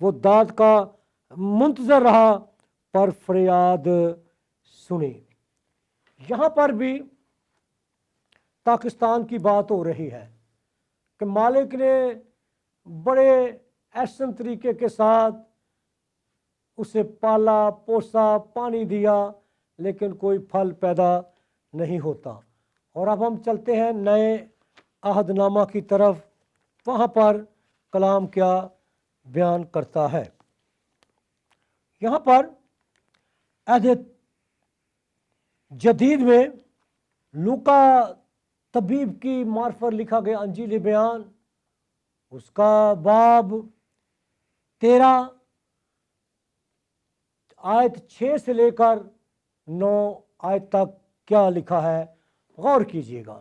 وہ داد کا منتظر رہا پر فریاد سنی۔ یہاں پر بھی پاکستان کی بات ہو رہی ہے کہ مالک نے بڑے احسن طریقے کے ساتھ اسے پالا پوسا پانی دیا لیکن کوئی پھل پیدا نہیں ہوتا۔ اور اب ہم چلتے ہیں نئے عہد نامہ کی طرف، وہاں پر کلام کیا بیان کرتا ہے۔ یہاں پر عہد جدید میں لوکا طبیب کی معرفت لکھا گیا انجیل بیان، اس کا باب 13 آیت 6 سے لے کر 9 آیت تک کیا لکھا ہے، غور کیجیے گا۔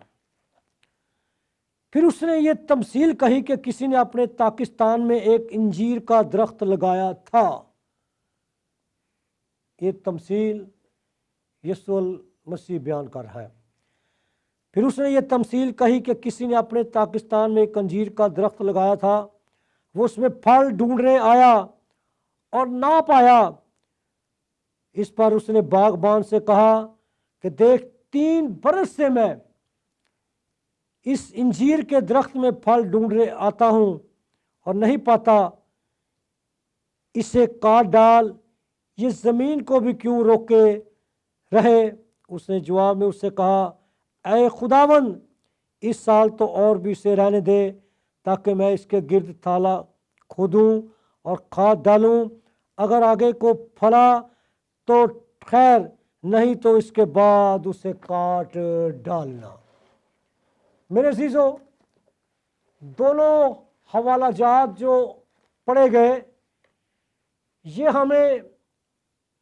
پھر اس نے یہ تمثیل کہی کہ کسی نے اپنے پاکستان میں ایک انجیر کا درخت لگایا تھا۔ یہ تمثیل یسوع المسیح بیان کر رہا ہے۔ پھر اس نے یہ تمثیل کہی کہ کسی نے اپنے پاکستان میں ایک انجیر کا درخت لگایا تھا، وہ اس میں پھل ڈھونڈنے آیا اور نہ پایا۔ اس پر اس نے باغبان سے کہا کہ دیکھ 3 برس سے میں اس انجیر کے درخت میں پھل ڈھونڈنے آتا ہوں اور نہیں پاتا، اسے کاٹ ڈال، یہ زمین کو بھی کیوں روکے رہے۔ اس نے جواب میں اس سے کہا، اے خداوند، اس سال تو اور بھی اسے رہنے دے تاکہ میں اس کے گرد تھالا کھودوں اور کھاد ڈالوں، اگر آگے کو پھلا تو خیر، نہیں تو اس کے بعد اسے کاٹ ڈالنا۔ میرے عزیزو، دونوں حوالہ جات جو پڑھے گئے یہ ہمیں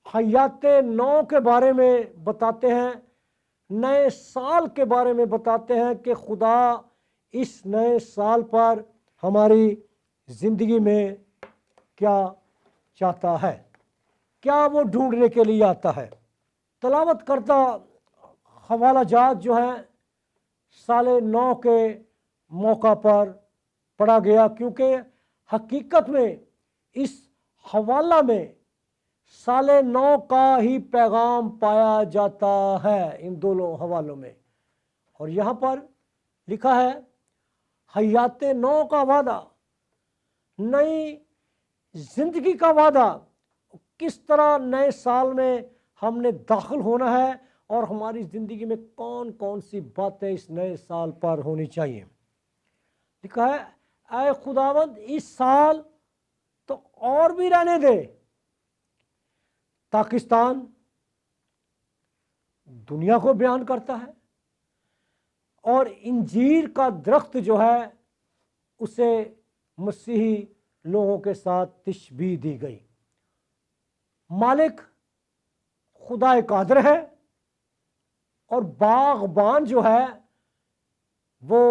حیات نو کے بارے میں بتاتے ہیں، نئے سال کے بارے میں بتاتے ہیں کہ خدا اس نئے سال پر ہماری زندگی میں کیا چاہتا ہے، کیا وہ ڈھونڈنے کے لیے آتا ہے۔ تلاوت کردہ حوالہ جات جو ہیں سال نو کے موقع پر پڑھا گیا، کیونکہ حقیقت میں اس حوالہ میں سال نو کا ہی پیغام پایا جاتا ہے ان دونوں حوالوں میں۔ اور یہاں پر لکھا ہے حیات نو کا وعدہ، نئی زندگی کا وعدہ، کس طرح نئے سال میں ہم نے داخل ہونا ہے اور ہماری زندگی میں کون کون سی باتیں اس نئے سال پر ہونی چاہیے۔ لکھا ہے، اے خداوند، اس سال تو اور بھی رہنے دے۔ پاکستان دنیا کو بیان کرتا ہے اور انجیر کا درخت جو ہے اسے مسیحی لوگوں کے ساتھ تشبیہ دی گئی۔ مالک خدا قادر ہے اور باغبان جو ہے وہ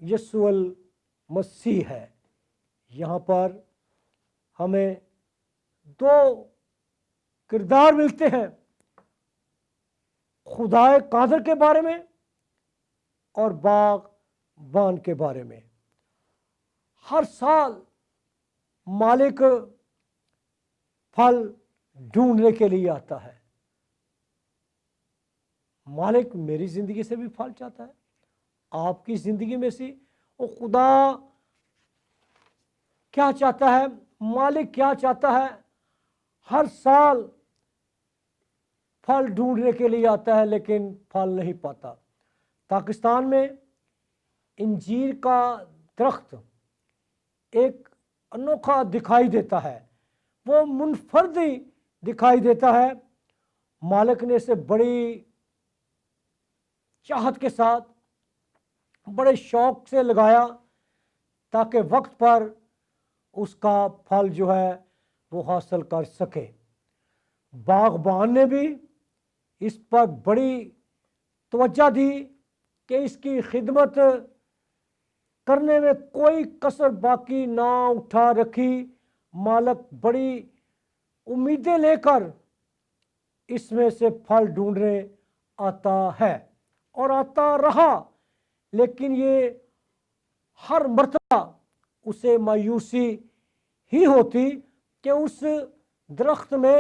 یسوع المسیح ہے۔ یہاں پر ہمیں 2 کردار ملتے ہیں، خدا قادر کے بارے میں اور باغبان کے بارے میں۔ ہر سال مالک پھل ڈھونڈنے کے لیے آتا ہے۔ مالک میری زندگی سے بھی پھل چاہتا ہے، آپ کی زندگی میں سے وہ خدا کیا چاہتا ہے، مالک کیا چاہتا ہے، ہر سال پھل ڈھونڈنے کے لیے آتا ہے لیکن پھل نہیں پاتا۔ پاکستان میں انجیر کا درخت ایک انوکھا دکھائی دیتا ہے، وہ منفرد ہی دکھائی دیتا ہے۔ مالک نے اسے بڑی چاہت کے ساتھ بڑے شوق سے لگایا تاکہ وقت پر اس کا پھل جو ہے وہ حاصل کر سکے۔ باغبان نے بھی اس پر بڑی توجہ دی کہ اس کی خدمت کرنے میں کوئی کسر باقی نہ اٹھا رکھی۔ مالک بڑی امیدیں لے کر اس میں سے پھل ڈھونڈنے آتا ہے اور آتا رہا، لیکن یہ ہر مرتبہ اسے مایوسی ہی ہوتی کہ اس درخت میں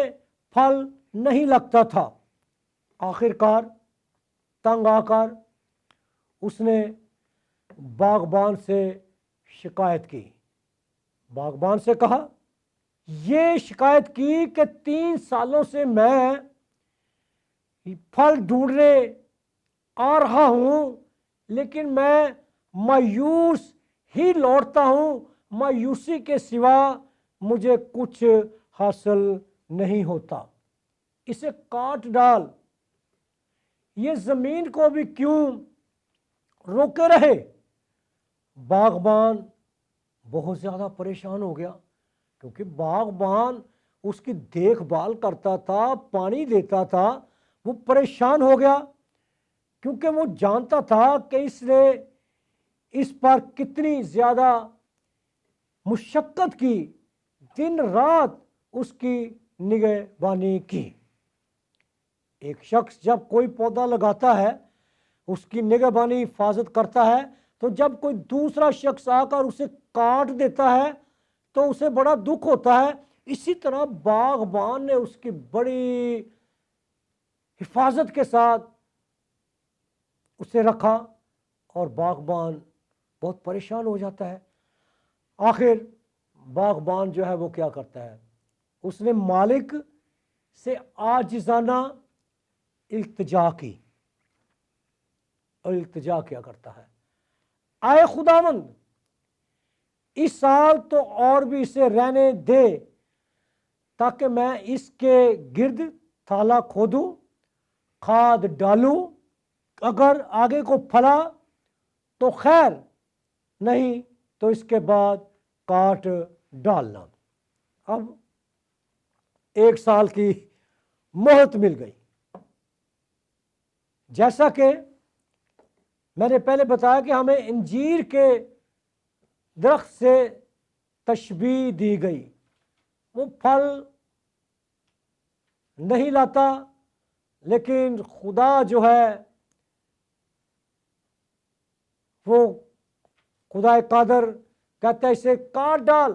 پھل نہیں لگتا تھا۔ آخرکار تنگ آ کر اس نے باغبان سے شکایت کی۔ باغبان سے کہا، یہ شکایت کی کہ 3 سالوں سے میں پھل ڈھونڈنے آ رہا ہوں، لیکن میں مایوس ہی لوٹتا ہوں، مایوسی کے سوا مجھے کچھ حاصل نہیں ہوتا، اسے کاٹ ڈال، یہ زمین کو بھی کیوں روکے رہے۔ باغبان بہت زیادہ پریشان ہو گیا، کیونکہ باغبان اس کی دیکھ بھال کرتا تھا، پانی دیتا تھا۔ وہ پریشان ہو گیا کیونکہ وہ جانتا تھا کہ اس نے اس پر کتنی زیادہ مشقت کی، دن رات اس کی نگہبانی کی۔ ایک شخص جب کوئی پودا لگاتا ہے، اس کی نگہبانی حفاظت کرتا ہے، تو جب کوئی دوسرا شخص آ کر اسے کاٹ دیتا ہے تو اسے بڑا دکھ ہوتا ہے۔ اسی طرح باغبان نے اس کی بڑی حفاظت کے ساتھ اسے رکھا، اور باغبان بہت پریشان ہو جاتا ہے۔ آخر باغبان جو ہے وہ کیا کرتا ہے، اس نے مالک سے عاجزانہ التجا کی، اور التجا کیا کرتا ہے، اے خداوند، اس سال تو اور بھی اسے رہنے دے، تاکہ میں اس کے گرد تھالا کھودوں، کھاد ڈالوں، اگر آگے کو پھلا تو خیر، نہیں تو اس کے بعد کاٹ ڈالنا۔ اب 1 سال کی مہلت مل گئی۔ جیسا کہ میں نے پہلے بتایا کہ ہمیں انجیر کے درخت سے تشبیہ دی گئی، وہ پھل نہیں لاتا، لیکن خدا جو ہے وہ خدا قادر کہتا ہے اسے کاٹ ڈال،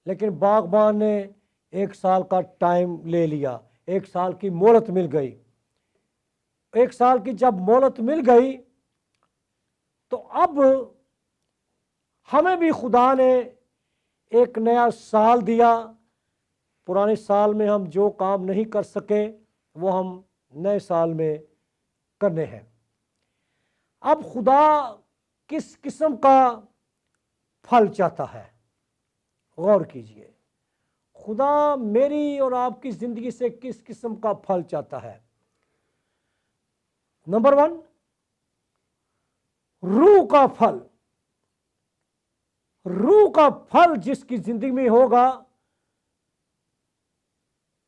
لیکن باغبان نے 1 سال کا ٹائم لے لیا، 1 سال کی مہلت مل گئی۔ 1 سال کی جب مہلت مل گئی تو اب ہمیں بھی خدا نے ایک نیا سال دیا۔ پرانے سال میں ہم جو کام نہیں کر سکے وہ ہم نئے سال میں کرنے ہیں۔ اب خدا کس قسم کا پھل چاہتا ہے، غور کیجئے۔ خدا میری اور آپ کی زندگی سے کس قسم کا پھل چاہتا ہے؟ نمبر 1، روح کا پھل۔ روح کا پھل جس کی زندگی میں ہوگا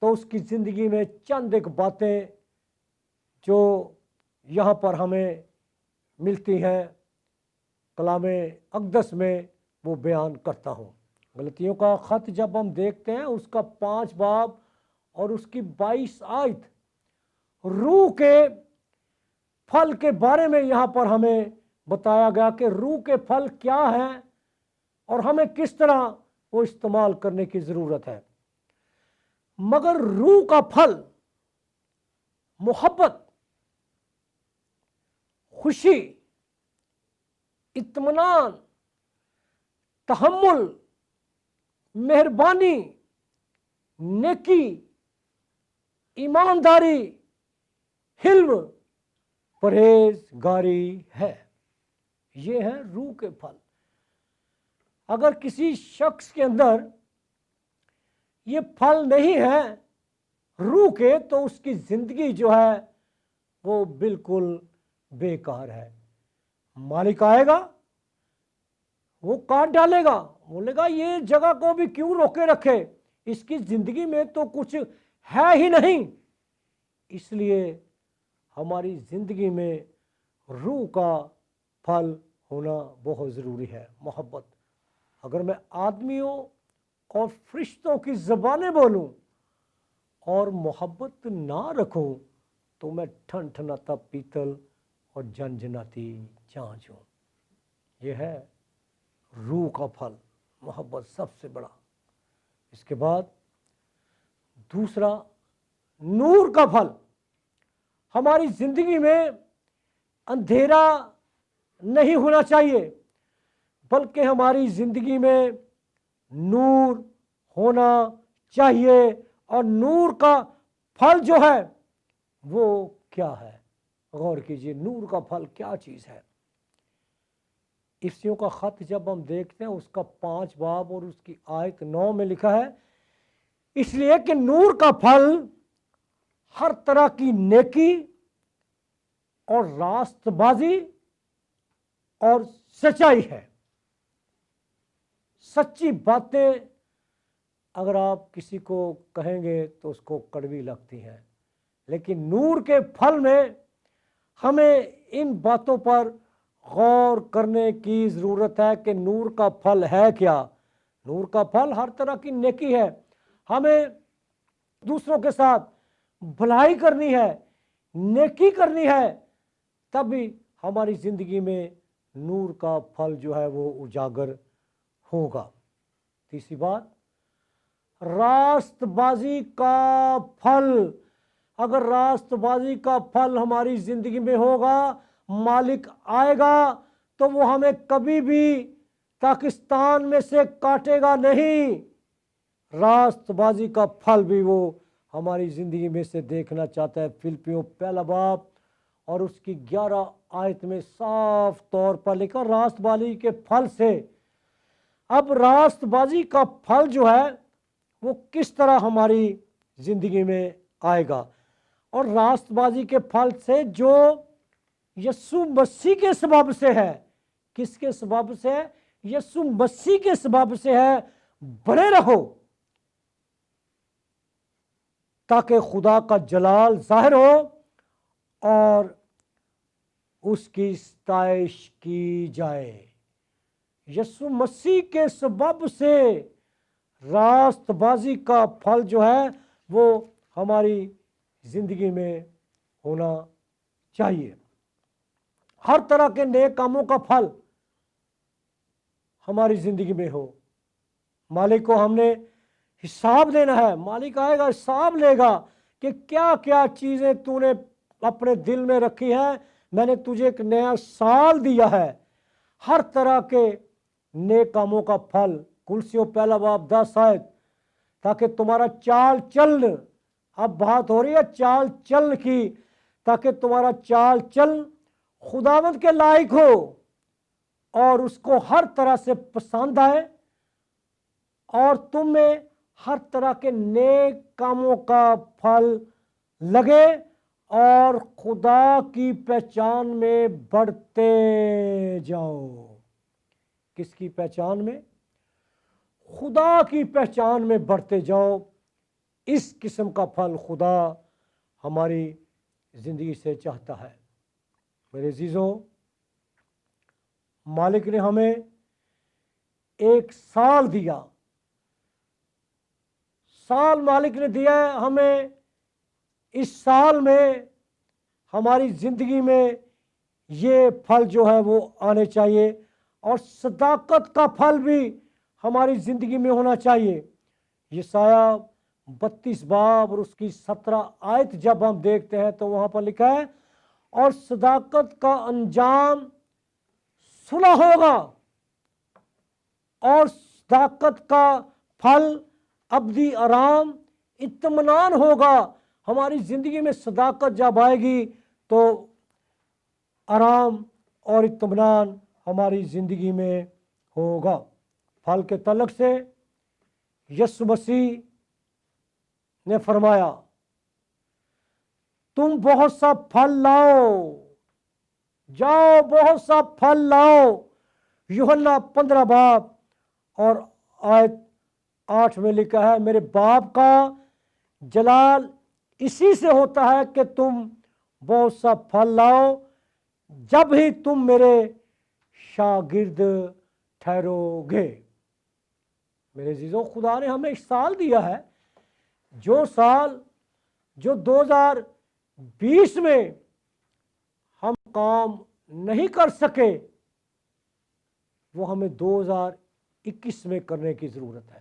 تو اس کی زندگی میں چند ایک باتیں جو یہاں پر ہمیں ملتی ہیں کلام اقدس میں وہ بیان کرتا ہوں۔ غلطیوں کا خط جب ہم دیکھتے ہیں اس کا 5 باب اور اس کی 22 آیت، روح کے پھل کے بارے میں یہاں پر ہمیں بتایا گیا کہ روح کے پھل کیا ہیں اور ہمیں کس طرح وہ استعمال کرنے کی ضرورت ہے۔ مگر روح کا پھل محبت، خوشی، اطمینان، تحمل، مہربانی، نیکی، ایمانداری، حلم، پرہیزگاری ہے۔ یہ ہے روح کے پھل۔ اگر کسی شخص کے اندر یہ پھل نہیں ہے روح کے، تو اس کی زندگی جو ہے وہ بالکل بیکار ہے۔ مالک آئے گا، وہ کاٹ ڈالے گا، بولے گا یہ جگہ کو بھی کیوں روکے رکھے، اس کی زندگی میں تو کچھ ہے ہی نہیں۔ اس لیے ہماری زندگی میں روح کا پھل ہونا بہت ضروری ہے۔ محبت۔ اگر میں آدمیوں اور فرشتوں کی زبانیں بولوں اور محبت نہ رکھوں تو میں ٹھن ٹھناتا پیتل اور جنجناتی جانچ ہوں۔ یہ ہے روح کا پھل، محبت سب سے بڑا۔ اس کے بعد دوسرا نور کا پھل. ہماری زندگی میں اندھیرا نہیں ہونا چاہیے بلکہ ہماری زندگی میں نور ہونا چاہیے. اور نور کا پھل جو ہے وہ کیا ہے؟ غور کیجئے نور کا پھل کیا چیز ہے. افسیوں کا خط جب ہم دیکھتے ہیں اس کا 5 باب اور اس کی آیت 9 میں لکھا ہے اس لیے کہ نور کا پھل ہر طرح کی نیکی اور راست بازی اور سچائی ہے. سچی باتیں اگر آپ کسی کو کہیں گے تو اس کو کڑوی لگتی ہیں، لیکن نور کے پھل میں ہمیں ان باتوں پر غور کرنے کی ضرورت ہے کہ نور کا پھل ہے کیا. نور کا پھل ہر طرح کی نیکی ہے. ہمیں دوسروں کے ساتھ بھلائی کرنی ہے، نیکی کرنی ہے، تبھی ہماری زندگی میں نور کا پھل جو ہے وہ اجاگر ہوگا. تیسری بات راست بازی کا پھل. اگر راست بازی کا پھل ہماری زندگی میں ہوگا، مالک آئے گا تو وہ ہمیں کبھی بھی پاکستان میں سے کاٹے گا نہیں. راست بازی کا پھل بھی وہ ہماری زندگی میں سے دیکھنا چاہتا ہے. فلپیوں 1 باب اور اس کی 11 آیت میں صاف طور پر لکھا راست بازی کے پھل سے. اب راست بازی کا پھل جو ہے وہ کس طرح ہماری زندگی میں آئے گا؟ اور راست بازی کے پھل سے جو یسوع مسیح کے سبب سے ہے. کس کے سبب سے ہے؟ یسوع مسیح کے سبب سے ہے. بڑے رہو تاکہ خدا کا جلال ظاہر ہو اور اس کی ستائش کی جائے. یسوع مسیح کے سبب سے راست بازی کا پھل جو ہے وہ ہماری زندگی میں ہونا چاہیے. ہر طرح کے نیک کاموں کا پھل ہماری زندگی میں ہو. مالک کو ہم نے حساب دینا ہے. مالک آئے گا حساب لے گا کہ کیا کیا چیزیں تو نے اپنے دل میں رکھی ہیں. میں نے تجھے ایک نیا سال دیا ہے. ہر طرح کے نیک کاموں کا پھل. کلسیوں 1 باب 10 آیت. تاکہ تمہارا چال چلن، اب بات ہو رہی ہے چال چلن کی، تاکہ تمہارا چال چلن خداوند کے لائق ہو اور اس کو ہر طرح سے پسند آئے اور تم میں ہر طرح کے نیک کاموں کا پھل لگے اور خدا کی پہچان میں بڑھتے جاؤ. کس کی پہچان میں؟ خدا کی پہچان میں بڑھتے جاؤ. اس قسم کا پھل خدا ہماری زندگی سے چاہتا ہے. میرے عزیزوں، مالک نے ہمیں 1 سال دیا. سال مالک نے دیا ہے ہمیں. اس سال میں ہماری زندگی میں یہ پھل جو ہے وہ آنے چاہیے اور صداقت کا پھل بھی ہماری زندگی میں ہونا چاہیے. یسایہ 32 باب اور اس کی 17 آیت جب ہم دیکھتے ہیں تو وہاں پر لکھا ہے اور صداقت کا انجام صلح ہوگا اور صداقت کا پھل ابدی آرام اطمینان ہوگا. ہماری زندگی میں صداقت جب آئے گی تو آرام اور اطمینان ہماری زندگی میں ہوگا. پھل کے تعلق سے یسوع مسیح نے فرمایا تم بہت سا پھل لاؤ، جاؤ بہت سا پھل لاؤ. یوحنا 15 باب اور آیت 8 میں لکھا ہے میرے باپ کا جلال اسی سے ہوتا ہے کہ تم بہت سا پھل لاؤ، جب ہی تم میرے شاگرد ٹھہرو گے. میرے عزیزوں، خدا نے ہمیں ایک سال دیا ہے. جو سال جو 2020 میں ہم کام نہیں کر سکے وہ ہمیں 2021 میں کرنے کی ضرورت ہے.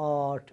8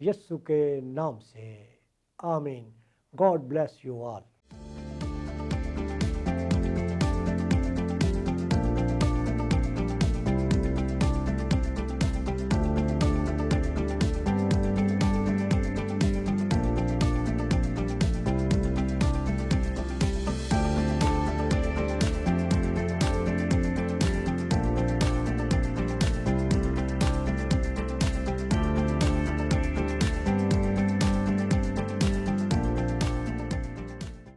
یسوع کے نام سے، آمین۔ God bless you all.